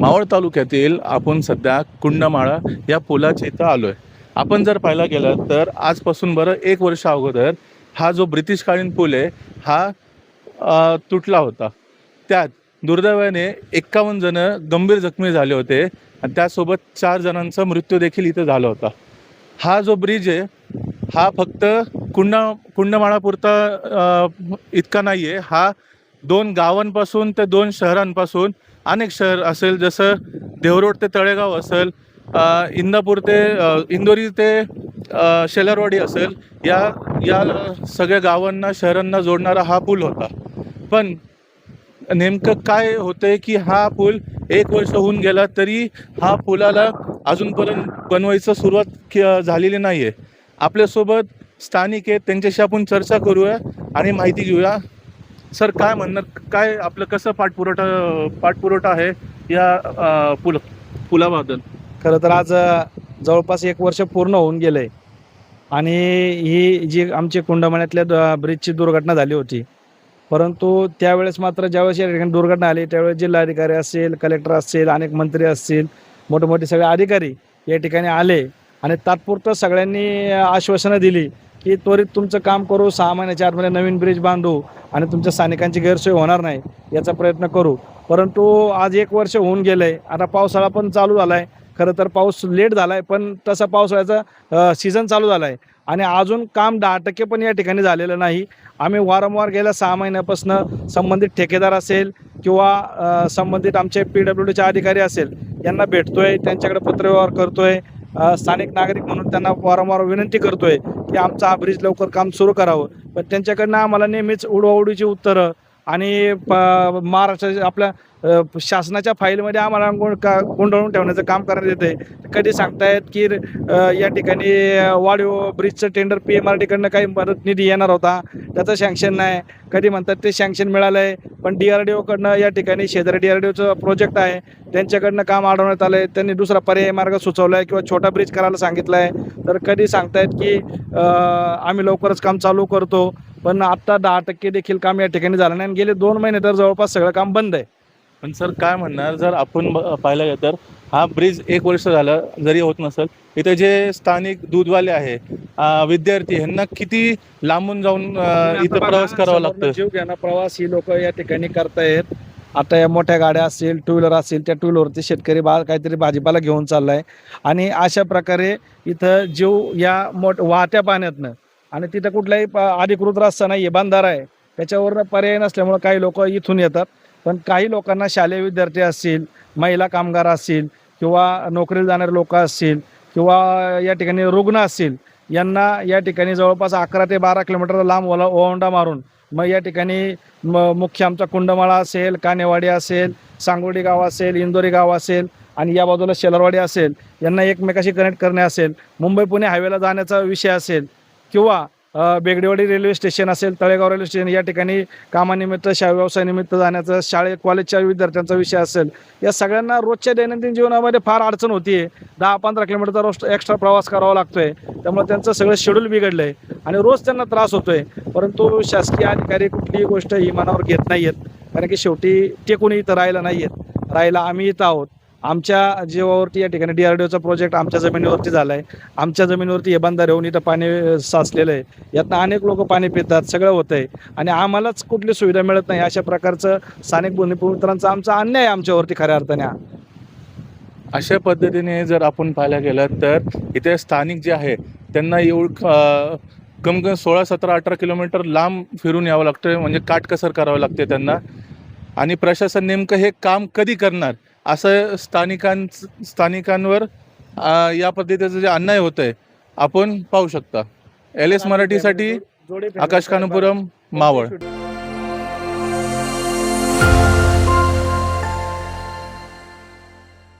मावळ तालुक्यातील आपण सध्या कुंडमाळा या पुलाच्या इथं आलो आहे. आपण जर पाहायला गेलं तर आजपासून बरं 1 वर्ष अगोदर हा जो ब्रिटिशकालीन पूल आहे हा तुटला होता. त्यात दुर्दैवाने 51 जण गंभीर जखमी झाले होते आणि त्यासोबत 4 जणांचा मृत्यू देखील इथं झाला होता. हा जो ब्रिज आहे हा फक्त कुंडमाळापुरता इतका नाही आहे. हा 2 गावांपासून ते 2 शहरांपासून अनेक शहर असेल, जसं देवरोड ते तळेगाव असेल, इंदापूर ते इंदोरी ते शेलारवाडी असेल, या या सगळ्या गावांना शहरांना जोडणारा हा पूल होता. पण नेमकं काय होतंय की हा पूल 1 वर्ष होऊन गेला तरी हा पुलाला अजूनपर्यंत बनवायचं सुरुवात झालेली नाही आहे. आपल्यासोबत स्थानिक आहेत, त्यांच्याशी आपण चर्चा करूया आणि माहिती घेऊया. सर, काय म्हणणार, काय आपलं कसं पाठपुरवठा आहे या पुलाबद्दल? खरं तर आज जवळपास 1 वर्ष पूर्ण होऊन गेलंय आणि ही जी आमची कुंडमाळ्यातल्या ब्रिजची दुर्घटना झाली होती. परंतु त्यावेळेस मात्र ज्यावेळेस या ठिकाणी दुर्घटना आली त्यावेळेस जिल्हाधिकारी असेल, कलेक्टर असेल, अनेक मंत्री असतील, मोठमोठे सगळे अधिकारी या ठिकाणी आले आणि तात्पुरतं सगळ्यांनी आश्वासनं दिली की त्वरित तुमचं काम करू, 6 महिन्याच्या आतमध्ये नवीन ब्रिज बांधू आणि तुमच्या स्थानिकांची गैरसोय होणार नाही याचा प्रयत्न करू. परंतु आज 1 वर्ष होऊन गेलं आहे. आता पावसाळा पण चालू झाला आहे. खरं तर पाऊस लेट झाला आहे, पण तसा पावसाळ्याचा सीझन चालू झाला आहे आणि अजून काम 10% पण या ठिकाणी झालेलं नाही. आम्ही वारंवार गेल्या 6 महिन्यापासून संबंधित ठेकेदार असेल किंवा संबंधित आमचे PWDचे अधिकारी असेल यांना भेटतोय, त्यांच्याकडे पत्रव्यवहार करतोय. स्थानिक नागरिक म्हणून त्यांना वारंवार विनंती करतोय की आमचा हा ब्रिज लवकर काम सुरू करावं. पण त्यांच्याकडनं आम्हाला नेहमीच उडवाउडीची उत्तरं आणि महाराष्ट्राच्या आपल्या शासनाच्या फाईलमध्ये आम्हाला गुंडाळून ठेवण्याचं काम करण्यात येते. कधी सांगतायत की या ठिकाणी वाढीव ब्रिजचं टेंडर PMRDकडनं काही मदत निधी येणार होता, त्याचं सँक्शन नाही. कधी म्हणतात ते सँक्शन मिळालं आहे, पण DRDOकडनं या ठिकाणी शेजारी DRDOचं प्रोजेक्ट आहे त्यांच्याकडनं काम अडवण्यात आलं आहे. त्यांनी दुसरा पर्यायी मार्ग सुचवला आहे किंवा छोटा ब्रिज करायला सांगितलं आहे. तर कधी सांगतायत की आम्ही लवकरच काम चालू करतो, पण आत्ता 10% देखील काम या ठिकाणी झालं नाही आणि गेले 2 महिने तर जवळपास सगळं काम बंद आहे. पण सर, काय म्हणणार, जर आपण पाहायला गेलं तर हा ब्रिज 1 वर्ष झालं जरी होत नसेल, इथे जे स्थानिक दूधवाले आहे, विद्यार्थी, ह्यांना किती लांबून जाऊन इथं प्रवास करावा लागतो. जीव घेणा प्रवास ही लोक या ठिकाणी करतायत. आता या मोठ्या गाड्या असतील, 2 व्हीलर असतील, त्या 2 व्हीलरवरती शेतकरी काहीतरी भाजीपाला घेऊन चाललाय आणि अशा प्रकारे इथं जीव या वाहत्या पाण्यातनं आणि तिथं कुठलाही अधिकृत रस्ता नाही आहे, बंधारा आहे, त्याच्यावर पर्याय नसल्यामुळं काही लोक इथून येतात. पण काही लोकांना शालेय विद्यार्थी असतील, महिला कामगार असतील किंवा नोकरीला जाणारे लोक असतील किंवा या ठिकाणी रुग्ण असतील, यांना या ठिकाणी जवळपास 11 ते 12 किलोमीटर लांब ओलांडा मारून मग या ठिकाणी मुख्य आमचा कुंडमाळा असेल, कानेवाडी असेल, सांगोडी गाव असेल, इंदोरी गाव असेल आणि या बाजूला शेलारवाडी असेल, यांना एकमेकाशी कनेक्ट करणे असेल, मुंबई पुणे हायवेला जाण्याचा विषय असेल किंवा बेगडेवाडी रेल्वे स्टेशन असेल, तळेगाव रेल्वे स्टेशन, या ठिकाणी कामानिमित्त व्यवसायानिमित्त जाण्याचा कॉलेजच्या विद्यार्थ्यांचा विषय असेल, या सगळ्यांना रोजच्या दैनंदिन जीवनामध्ये फार अडचण होती आहे. 10-15 किलोमीटरचा रोज एक्स्ट्रा प्रवास करावा लागतो आहे. त्यामुळे त्यांचं सगळं शेड्यूल बिघडलं आहे आणि रोज त्यांना त्रास होतो आहे. परंतु शासकीय अधिकारी कुठलीही गोष्ट ही मनावर घेत नाही आहेत, कारण की शेवटी ते कोणी इथं राहिलं नाही आहेत, राहायला आम्ही इथं आहोत. आमच्या जीवावरती या ठिकाणी DRDOचा प्रोजेक्ट आमच्या जमिनीवरती झाला आहे. आमच्या जमिनीवरती हे बंधारे येऊन इथं पाणी साचलेलं आहे. यातनं अनेक लोक पाणी पितात, सगळं होतं आहे आणि आम्हालाच कुठली सुविधा मिळत नाही. अशा प्रकारचं स्थानिक भूमिपुत्रांचा आमचा अन्याय आमच्यावरती खऱ्या अर्थाने. अशा पद्धतीने जर आपण पाहायला गेलं तर इथे स्थानिक जे आहे त्यांना कम 16, 17, 18 किलोमीटर लांब फिरून यावं लागतं, म्हणजे काटकसर करावं लागते त्यांना. आणि प्रशासन नेमकं हे काम कधी करणार, असं स्थानिकांवर या पद्धतीचं जे अन्याय होतं आहे आपण पाहू शकता. LS मराठीसाठी आकाश कानुपुरम, मावळ.